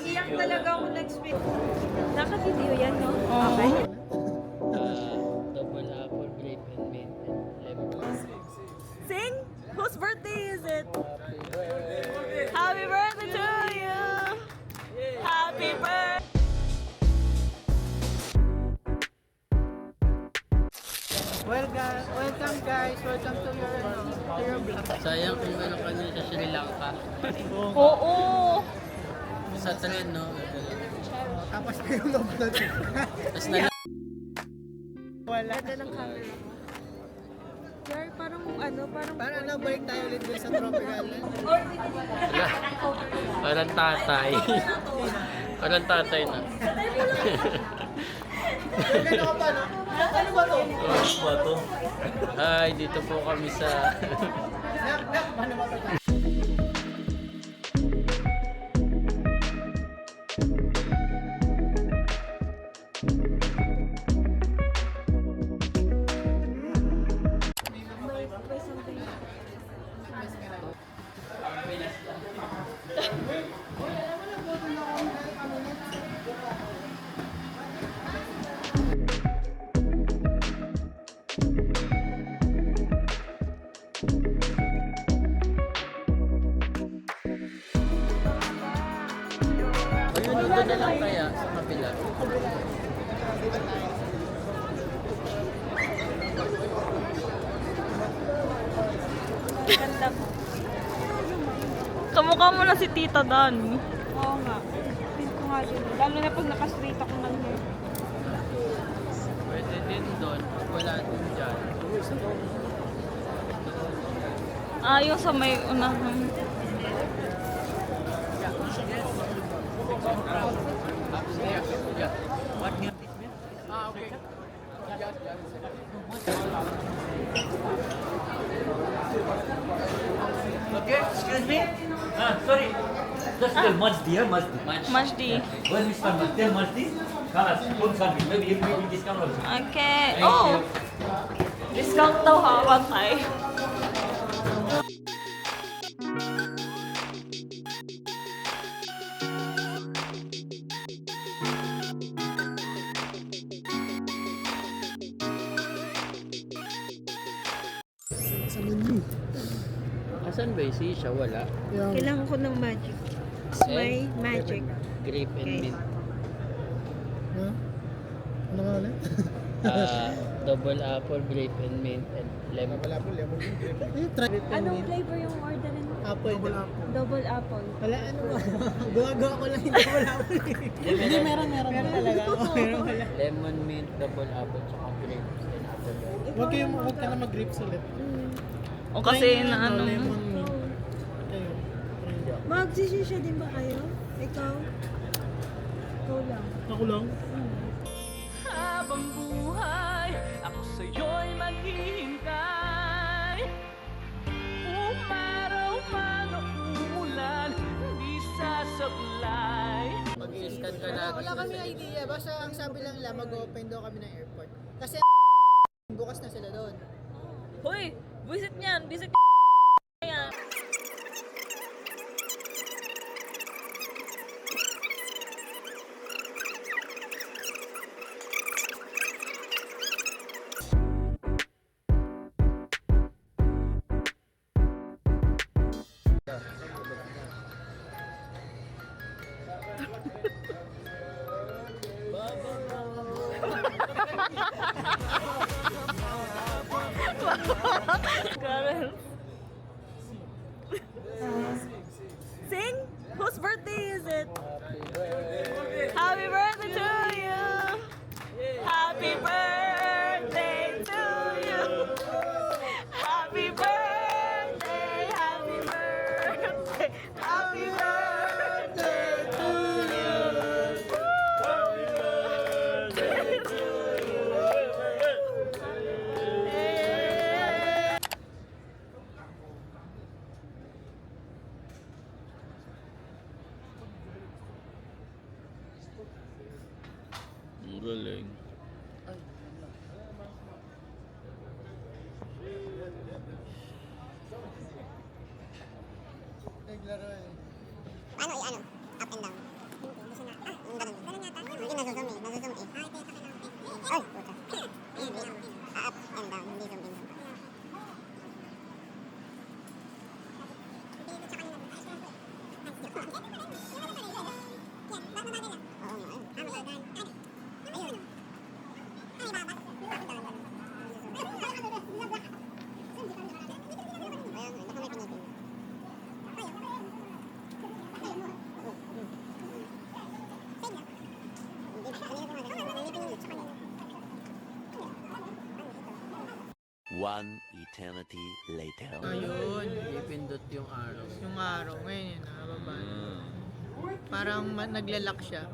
iyak talaga ako next week. Naka-video yan, no? Okay. Double apple, grape, and mint, and lemon. Sing? Whose birthday is it? Happy birthday to you! Happy birthday! Welcome guys, welcome to your vlog. Sayang kung ano ka sa Sri Lanka. Oo! Sa trend, no? Tapos na yung vlog. Tapos na Wala. Ganda ng camera. Jar, parang parang... Parang balik tayo ulit dun sa tropical. Wala. Parang tatay. Parang tatay na. Ano ka ba, no? Ano ba to? Ano ba to? Ay, dito po kami sa... Ano ba to? Ayun, doon na lang kaya sa kabila. Ganda mo. Kamukha mo na si Tita Dani. Oo nga. Feel ko nga din. Lalo na pag naka-straight ako ng hair. Pwede din doon. Wala din dyan. Yung sa may unahan. Okay, excuse me. Sorry. Just tell Majdi, yeah, Majdi. Majdi. Well, Mr. Majdi, tell Majdi. Kalas, full service. Maybe he will discount also. Okay. Oh! Discount daw ha, bantay. Sa menu. Asan ba yung sisha? Wala. Kailangan ko ng magic. May magic. Grape and Okay. mint. Ha? Ano nga ulit? Double apple, grape and mint, and lemon. Wala po, lemon. Eh, try. Anong flavor yung orderin mo? Apple. Double apple. Double apple. Wala, ano ba? Gawa ko lang yung double apple. Hindi, meron. Meron talaga. Meron wala. Lemon, mint, double apple, tsaka grapes and apple. Huwag ka na mag-grapes ulit. O kasi Try na nga, ano. lemon mint. Kayo. Magsisisya din ba kayo? Ikaw? Ikaw lang. Ako lang. Habang buhay, ako sa'yo'y maghihintay. Umaraw man o umulan, di sasablay. Mag-scan ka lagi. Wala kami idea. Basta ang sabi lang nila, mag-open daw kami ng airport. Kasi bukas na sila doon. Hoy! Visit niyan! Visit yan! Karen. Sing? Whose birthday is it? Happy birthday to you! Happy birthday to you! Happy birthday! Happy birthday! Happy birthday to you! Happy birthday to you! Galing. Naglaro eh. Ano, up and down. One eternity later. Ayun. Ipindot yung araw. Yung araw ngayon yun, nakababa na. Parang naglalak siya.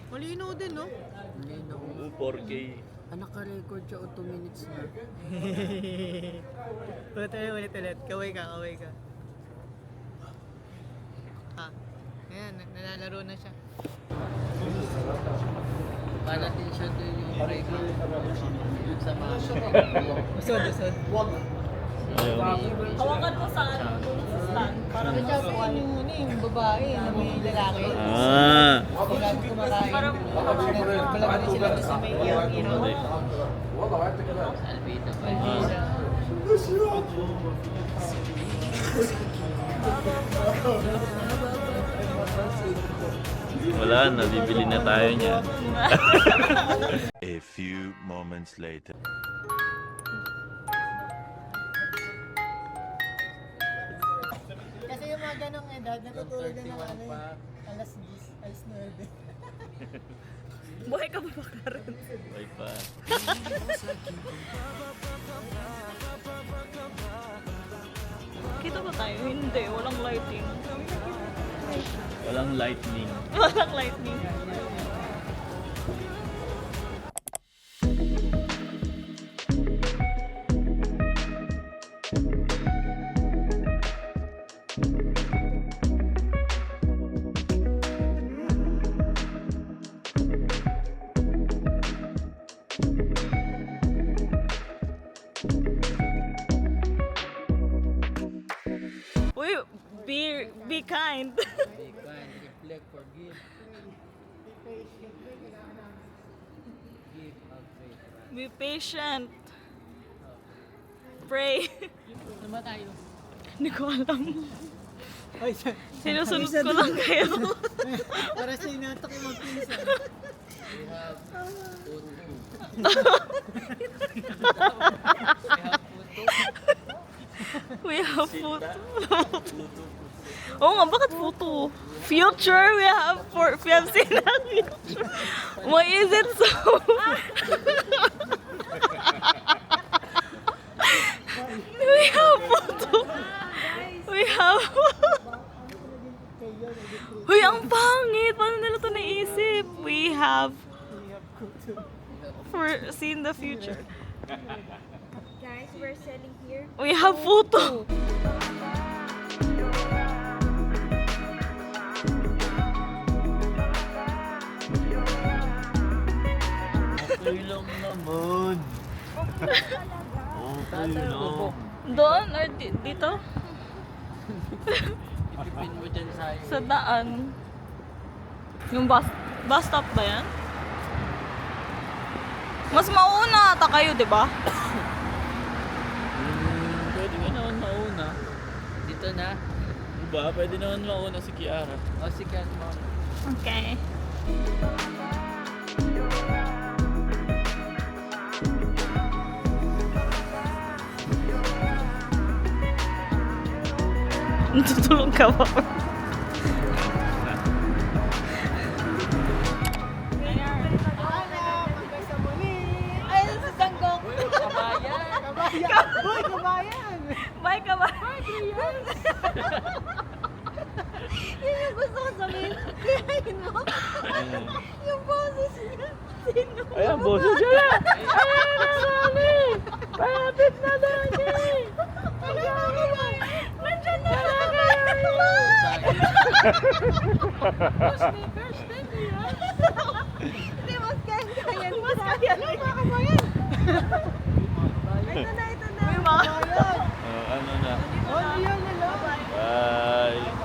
Malino din, no? Hindi na. 4K. Naka-record siya o 2 minutes na. Ulit. Kaway ka. Ayan, nalalaro na siya. Para din siya doon yung record. Yung sa mga Usod. Hawakan mo sa ano, sa stand. Para Parang siya yung babae na may lalaki. Sila kumakain. Parang Wala din sila doon sa may iyong-iyong. Alvito pa. Wala na, bibili na tayo niya. A few moments later. Kasi yung mga ganong edad, natutulog na ng ano alas 10, alas 9. buhay ka ba Karen? Ay pa. Kita ba tayo? Hindi, walang lighting. Walang lightning. Walang lightning. Uy, be kind. Be kind, reflect, forgive. Give up faith. Be patient. Pray. Ano ba tayo? Hindi ko alam. Ay, Sinusunod ko lang kayo. para sa inatak yung mga pinsan. We have photo. We have photo. Oo nga, bakit photo? Future, we have seen a future. Why is it so? We have photo. We have... Uy, ang pangit! Paano nila ito naisip? We have... seen the future. Guys, we're selling here. We have photo. Okay lang naman. Okay lang. Doon or dito? Itipin mo dyan Sa daan. Yung bus stop ba yan? Mas mauna ata kayo, di ba? Pwede nga naman mauna. Dito na. Diba? Pwede naman mauna si Kiara. O si Ken mo. Okay. Natutulog ka ba? Ay, sa sanggok! Kabayan! Uy, kabayan! Bye ka ba? Yun yung gusto ko sabihin. Kayain mo. Yung boses niya. Sino? Ayan, boso siya! Ayan na, Mami! Malapit na Dani! Nandiyan na Hindi, mas kaya. Mas kaya. Mga kabayan. Ito na. Ano na? Oh, yun na lang. Bye!